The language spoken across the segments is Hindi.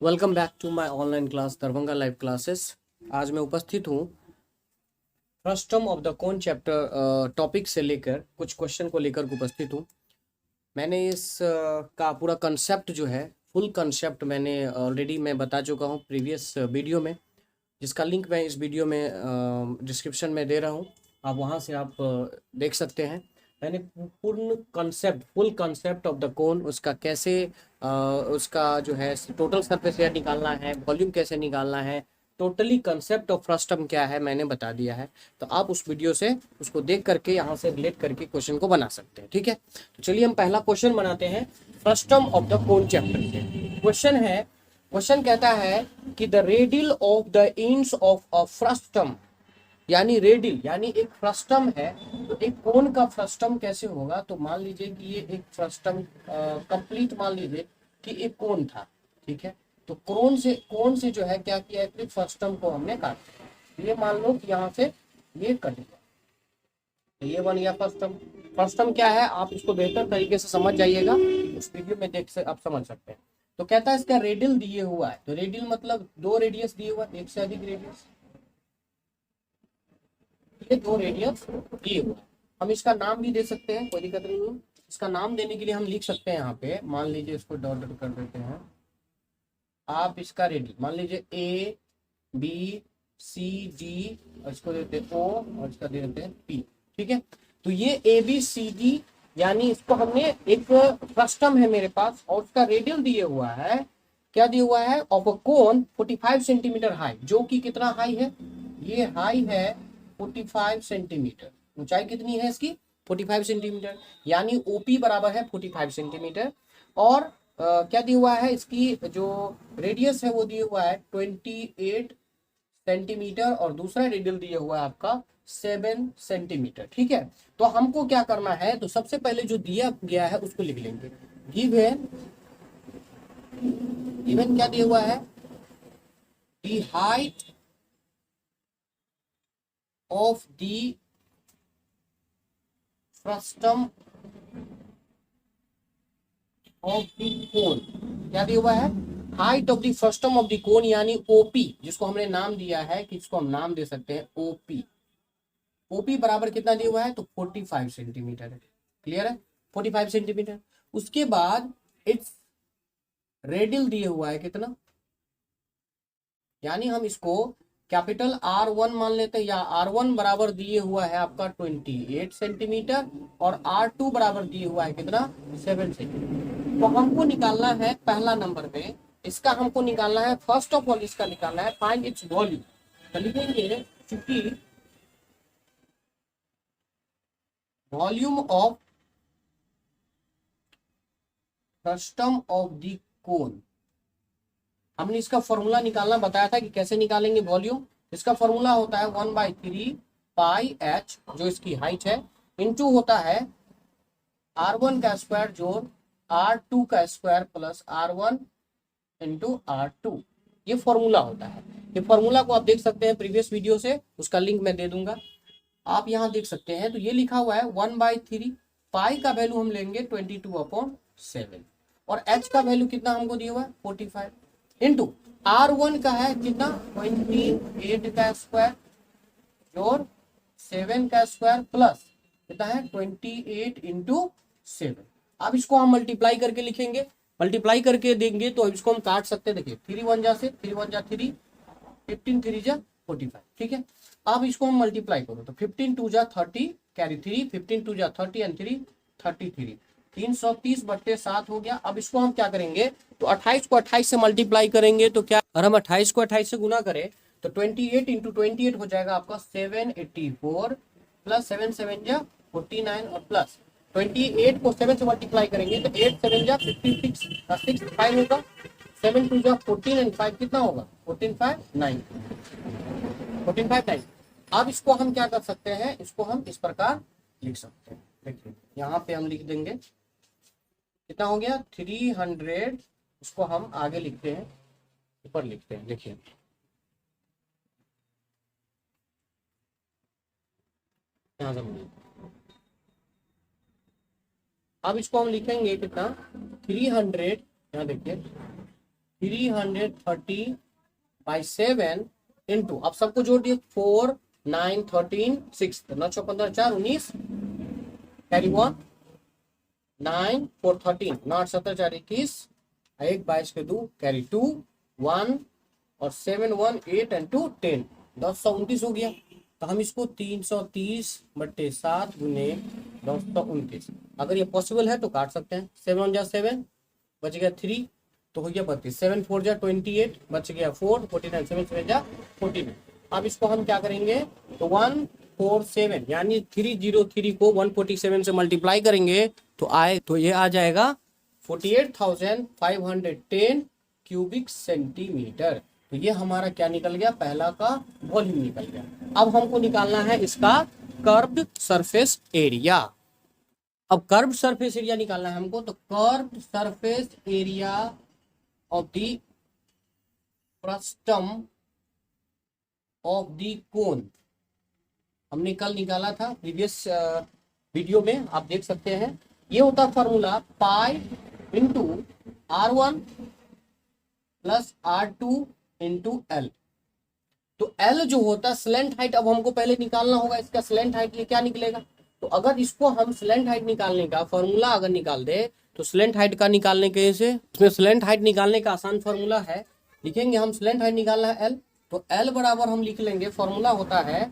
Welcome back to my online class Darbhanga live classes. आज मैं उपस्थित हूँ फर्स्ट टर्म ऑफ द कौन चैप्टर टॉपिक से लेकर कुछ क्वेश्चन को लेकर उपस्थित हूँ। मैंने इस का पूरा कंसेप्ट जो है फुल कंसेप्ट मैंने ऑलरेडी मैं बता चुका हूँ प्रीवियस वीडियो में, जिसका लिंक मैं इस वीडियो में डिस्क्रिप्शन में दे रहा हूँ। आप वहाँ से आप देख सकते हैं। मैंने पूर्ण concept full concept of the कोन, उसका कैसे उसका जो है टोटल सरफेस एरिया निकालना है, वॉल्यूम कैसे निकालना है, totally concept of first term क्या है मैंने बता दिया है। तो आप उस वीडियो से उसको देख करके यहाँ से रिलेट करके क्वेश्चन को बना सकते हैं। ठीक है, तो चलिए हम पहला क्वेश्चन बनाते हैं first term of the cone chapter से। क्वेश्चन कहता है कि the radial of the ends of a frustum, यानी रेडियल यानी एक फ्रस्टम है, तो एक कोन का फ्रस्टम कैसे होगा। तो मान लीजिए कि ये एक फ्रस्टम कंप्लीट मान लीजिए कि एक कोन था। ठीक है, तो कोन से जो है क्या किया है कि फ्रस्टम को हमने काट दिया। ये मान लो कि यहाँ से ये कट गया, तो ये बन गया फ्रस्टम। फ्रस्टम क्या है आप इसको बेहतर तरीके से समझ जाइएगा, उस वीडियो में देख से आप समझ सकते हैं। तो कहता है इसका रेडियल दिए हुआ है, तो रेडियल मतलब दो रेडियस दिए हुआ है, एक से अधिक रेडियस, ये दो रेडियस दिए हुआ है। हम इसका नाम भी दे सकते हैं, कोई दिक्कत नहीं है। इसका नाम देने के लिए हम लिख सकते हैं यहाँ पे, मान लीजिए इसको डॉट डॉट कर देते हैं। आप इसका रेडियल मान लीजिए ए बी सी डी, और इसको देते हैं ओ, और इसका दे देते हैं पी। ठीक है, तो ये ए बी सी डी यानी इसको हमने एक फ्रस्टम है मेरे पास, और उसका रेडियल दिए हुआ है, क्या दिया हुआ है, of a cone 45 centimetre high, जो कि कितना हाई है, ये हाई है 45 सेंटीमीटर। ऊंचाई कितनी है इसकी 45 सेंटीमीटर, यानी ओपी बराबर है 45 सेंटीमीटर। और क्या दिया हुआ है, इसकी जो रेडियस है वो दिया हुआ है 28 सेंटीमीटर, और दूसरा रेडियल दिया हुआ है आपका 7 सेंटीमीटर। ठीक है, तो हमको क्या करना है, तो सबसे पहले जो दिया गया है उसको लिख लेंगे। गिवन गिवन क्या दिया हुआ है, the height of the frustum of the cone, क्या दिया हुआ है, height of the frustum of the cone यानी ओपी, जिसको हमने नाम दिया है कि इसको हम नाम दे सकते हैं ओपी। ओपी बराबर कितना दिया हुआ है, तो 45 सेंटीमीटर है। क्लियर है, 45 सेंटीमीटर। उसके बाद इट्स रेडियल दिए हुआ है कितना, यानी हम इसको कैपिटल R1 मान लेते हैं, या R1 बराबर दिए हुआ है आपका 28 सेंटीमीटर, और R2 बराबर दिए हुआ है कितना 7 सेंटीमीटर। तो हमको निकालना है पहला नंबर में, इसका हमको निकालना है, फर्स्ट ऑफ ऑल इसका निकालना है फाइंड इट्स वॉल्यूम। तो लिखेंगे चूंकि volume of frustum of the कोन, हमने इसका फॉर्मूला निकालना बताया था कि कैसे निकालेंगे वॉल्यूम। इसका फॉर्मूला होता है 1/3 पाई एच, जो इसकी हाइट है, इनटू होता है R1 का स्क्वायर जोड़ R2 का square plus R1 into R2। ये फॉर्मूला होता है। ये फॉर्मूला को आप देख सकते हैं प्रीवियस वीडियो से, उसका लिंक मैं दे दूंगा, आप यहाँ देख सकते हैं। तो ये लिखा हुआ है 1/3 पाई का वैल्यू हम लेंगे 22/7, और एच का वैल्यू कितना हमको दिया हुआ है 45, इंटू R1 का है कितना 28 का स्क्वायर जोड़ 7 का स्क्वायर प्लस कितना है 28 इंटू 7। अब इसको हम मल्टीप्लाई करके लिखेंगे, मल्टीप्लाई करके देंगे तो इसको हम काट सकते हैं। देखिए 3 1 जा से 3 1 जा 3, 15 3 जा 45। ठीक है, अब इसको हम मल्टीप्लाई करो तो 15 2 जा 30 कैरी 3, 15 2 जा 30 एंड 3 33, 330/7 हो गया। अब इसको हम क्या करेंगे, तो 28 को 28 से मल्टीप्लाई करेंगे तो क्या, और हम 28 को 28 से गुना करें तो 28 इंटू 28 हो जाएगा आपका 784, प्लस 7 7 जा 49, और प्लस 28 को 7 से मल्टीप्लाई करेंगे तो 8 7 जा 56, 6 5 होगा, 7 2 जा 14 एंड 5 कितना होगा 14 5 9, 14 5 9। अब इसको हम क्या कर सकते हैं, इसको हम इस प्रकार लिख सकते हैं। देखिए यहाँ पे हम लिख देंगे कितना हो गया 300, उसको हम आगे लिखते हैं, ऊपर लिखते हैं। देखिए यहाँ से अब इसको हम लिखेंगे कितना 300, यहाँ देखिए 330/7 इंटू, अब सबको जोड़ दिए 4 9 13 6, 9 6 15 4 19, कैरी 1 9 4 13, 9 8 17 4 21, 1 22 के 2 कैरी 2 1 और 7 1 8 एंड 2 10, 1029 हो गया। तो हम इसको 330/7 गुने 1029, अगर ये पॉसिबल है तो काट सकते हैं। 7 1 जा 7, बच गया 3, तो हो गया 32, 7 4 जा 28, बच गया 4, 49, 7 7 जा 49। अब इसको हम क्या करेंगे, तो 147 यानी 303 को 147 से मल्टीप्लाई करेंगे तो ये आ जाएगा 48,510 क्यूबिक सेंटीमीटर। तो ये हमारा क्या निकल गया, पहला का वॉल्यूम निकल गया। अब हमको निकालना है इसका कर्व्ड सरफेस एरिया। अब कर्व्ड सरफेस एरिया निकालना है हमको, तो curved surface area of the frustum of the कोन हमने कल निकाला था प्रीवियस वीडियो में, आप देख सकते हैं। ये होता formula pi into R1 plus R2 into L। तो L जो होता स्लेंट हाइट, अब हमको पहले निकालना होगा इसका स्लेंट हाइट, ये क्या निकलेगा। तो अगर इसको हम स्लेंट हाइट निकालने का फॉर्मूला अगर निकाल दे, तो स्लेंट हाइट का निकालने के से इसमें स्लेंट हाइट निकालने का आसान फॉर्मूला है, लिखेंगे हम स्लेंट हाइट निकालना है L, तो L बराबर हम लिख लेंगे, फॉर्मूला होता है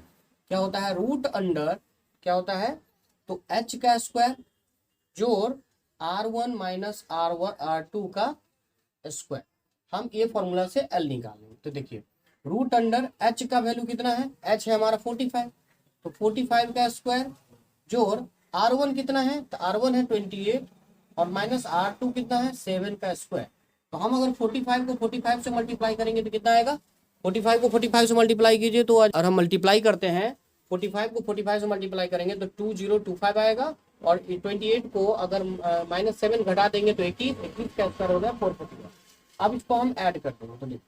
क्या होता है, रूट अंडर क्या होता है, तो h का स्क्वायर जोड़ R1 माइनस R2 का स्क्वायर। हम ये फॉर्मूला से L निकालेंगे। तो देखिए रूट अंडर h का वैल्यू कितना है, h है हमारा 45, तो 45 का स्क्वायर जोड़ R1 कितना है, तो R1 है 28 और माइनस R2 कितना है 7 का स्क्वायर। तो हम अगर 45 को 45 से मल्टीप्लाई करेंगे तो कितना आएगा, 45 को 45 से मल्टीप्लाई कीजिए, तो और हम मल्टीप्लाई करते हैं 45 को 45 से मल्टीप्लाई करेंगे तो 2025 आएगा, और 28 को अगर माइनस 7 घटा देंगे तो 21 का स्क्वायर हो गया 441। अब इसको हम ऐड कर देंगे, तो देखिए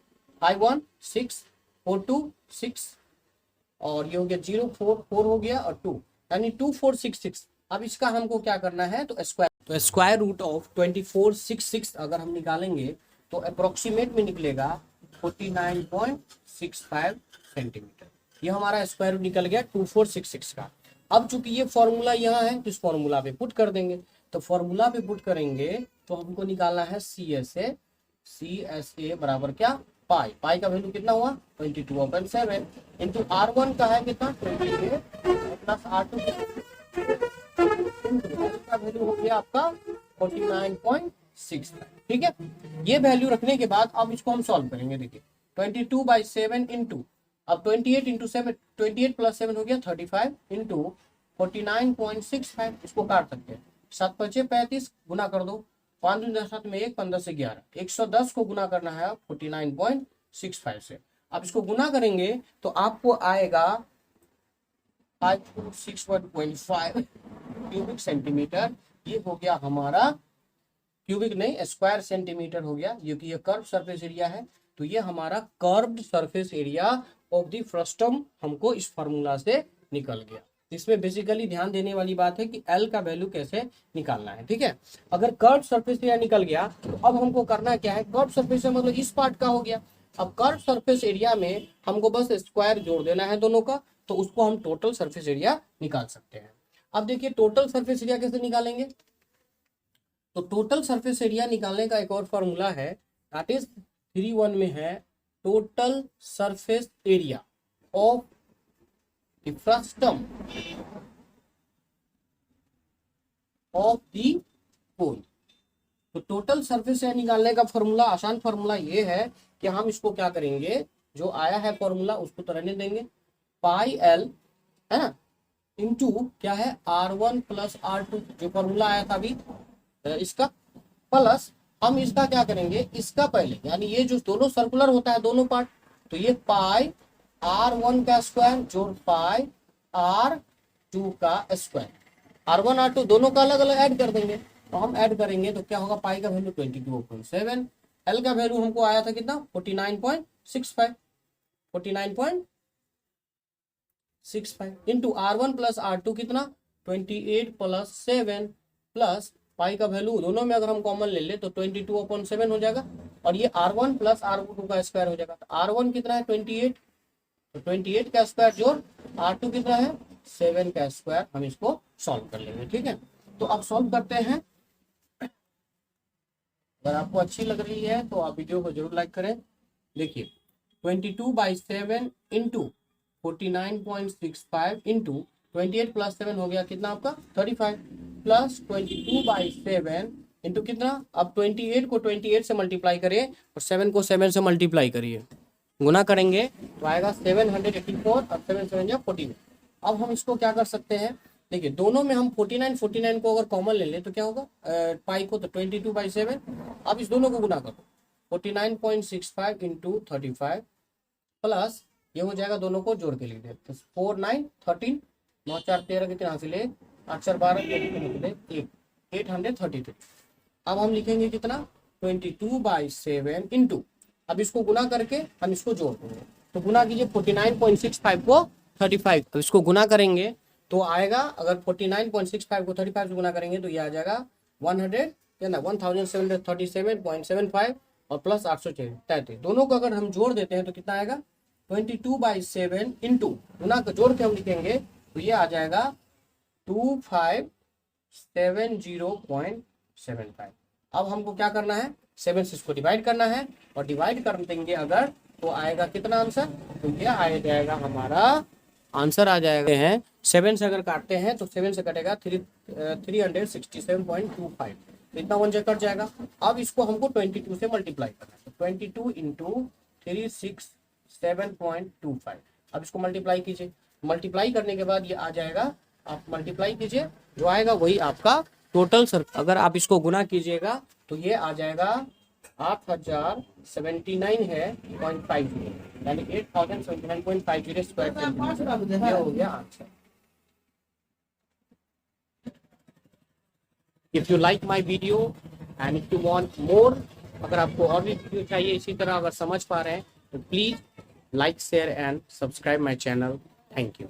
5 1 6 4 2 6 और ये हो गया 0 4 4 हो गया और 2 यानी 2466। अब इसका हमको क्या करना है, तो स्क्वायर रूट ऑफ 2466 अगर हम निकालेंगे तो अप्रोक्सीमेट में निकलेगा 49.65 सेंटीमीटर। ये हमारा स्क्वायर रूट निकल गया 2466 का। अब चूंकि ये फॉर्मूला यहाँ है तो इस फॉर्मूला पे पुट कर देंगे, तो फॉर्मूला पे पुट करेंगे तो हमको निकालना है CSA बराबर क्या, पाई। पाई का वैल्यू कितना हुआ 22/7 इंटू R1 का है कितना 28 प्लस R2 का वैल्यू हो गया आपका 49.65। ठीक है, ये वैल्यू रखने के बाद अब इसको हम सॉल्व करेंगे। देखिए 22/7 इंटू, अब 28 इंटू 7, 28 प्लस 7 हो गया 35 इंटू 49.65, इसको काट सकते हैं 7 5 35 गुना कर दो, 5 दूनी 7 में 1 15 से 11, 110 को गुना करना है 49.65 से। अब इसको गुना करेंगे तो आपको आएगा 561.5 क्यूबिक सेंटीमीटर। ये हो गया हमारा क्यूबिक नहीं स्क्वायर सेंटीमीटर हो गया, क्योंकि ये कर्व सरफेस एरिया है। तो ये हमारा curved surface area of the frustum हमको इस फार्मूला से निकल गया। इसमें बेसिकली ध्यान देने वाली बात है कि L का वैल्यू कैसे निकालना है। ठीक है, अगर कर्व सरफेस एरिया निकल गया तो अब हमको करना क्या है, कर्व सरफेस मतलब इस पार्ट का हो गया। अब कर्व सरफेस एरिया में हमको बस स्क्वायर जोड़ देना है दोनों का, तो उसको हम टोटल सरफेस एरिया निकाल सकते हैं। अब देखिए टोटल सरफेस एरिया कैसे निकालेंगे, तो टोटल सरफेस एरिया निकालने का एक और फॉर्मूला है, दैट इज 3:1 में है, total surface area of the frustum of the कोन। तो टोटल सरफेस एरिया निकालने का फॉर्मूला, आसान फॉर्मूला ये है कि हम इसको क्या करेंगे, जो आया है फॉर्मूला उसको तो रहने देंगे, पाई L है ना इंटू क्या है R1 प्लस R2, जो फॉर्मूला आया था अभी इसका, प्लस हम इसका क्या करेंगे, इसका पहले यानी ये जो दोनों सर्कुलर होता है दोनों पार्ट, तो ये पाई R1 का स्क्वायर जोड़ पाई R2 का स्क्वायर, R1 R2 दोनों का अलग अलग ऐड कर देंगे। तो हम ऐड करेंगे तो क्या होगा, पाई का वैल्यू 22.7, L का वैल्यू हमको आया था कितना 49.65, 49.65 इंटू R1 प्लस R2 कितना 28 प्लस 7 प्लस पाई का वैल्यू दोनों में अगर हम कॉमन ले ले तो 22/7 हो जाएगा, और ये R1 प्लस R2 का स्क्वायर हो जाएगा। तो R1 कितना है 28, तो 28 का स्क्वायर जोड़ R2 कितना है 7 का स्क्वायर, हम इसको सॉल्व कर लेंगे। ठीक है, तो अब सॉल्व करते हैं। अगर आपको अच्छी लग रही है तो आप वीडियो को जरूर लाइक करें। देखिए 22/7 इंटू 49.65 इंटू 28 प्लस 7 हो गया कितना आपका 35, प्लस 22/7 इंटू कितना, अब 28 को 28 से मल्टीप्लाई करिए और 7 को 7 से मल्टीप्लाई करिए, गुना करेंगे तो आएगा 784 और 7 7 जा 49। अब हम इसको क्या कर सकते हैं, देखिए दोनों में हम 49 को अगर कॉमन ले लें तो क्या होगा, पाई को तो 22/7। अब इस दोनों को गुना करो 49.65 इंटू 35 प्लस ये हो जाएगा, दोनों को जोड़ के लिख दे तो 4 9 13 9 4 13 कितने हासिल 8 4 12 832। अब हम लिखेंगे कितना 22/7 इंटू, अब इसको गुना करके हम इसको जोड़ देंगे, तो गुना कीजिए 49.65 को 35, अब इसको गुना करेंगे तो आएगा, अगर 49.65 को 35 से गुना करेंगे तो ये आ जाएगा 1737.75 और प्लस 833। दोनों को अगर हम जोड़ देते हैं तो कितना आएगा 22/7 इंटू, गुना को जोड़ के हम लिखेंगे तो ये आ जाएगा 2570.75। अब हमको क्या करना है 7 से इसको डिवाइड करना है, और डिवाइड कर देंगे अगर तो आएगा कितना आंसर, तो ये आ जाएगा हमारा आंसर आ जाएगा है 7 से अगर काटते हैं तो 7 से कटेगा 367.25, तो इतना 1 कट जाएगा। अब इसको हमको 22 से मल्टीप्लाई करना है, तो 22 इंटू 367.25, अब इसको मल्टीप्लाई कीजिए, मल्टीप्लाई करने के बाद ये आ जाएगा, आप मल्टीप्लाई कीजिए जो आएगा वही आपका टोटल सर, अगर आप इसको गुना कीजिएगा तो ये आ जाएगा 8079 है 0.50, यानी 8079.50 स्क्वायर सेंटीमीटर, ये हो गया answer. If you like my video and if you want more, अगर आपको और भी वीडियो चाहिए इसी तरह अगर समझ पा रहे हैं तो please like share and subscribe my channel. Thank you.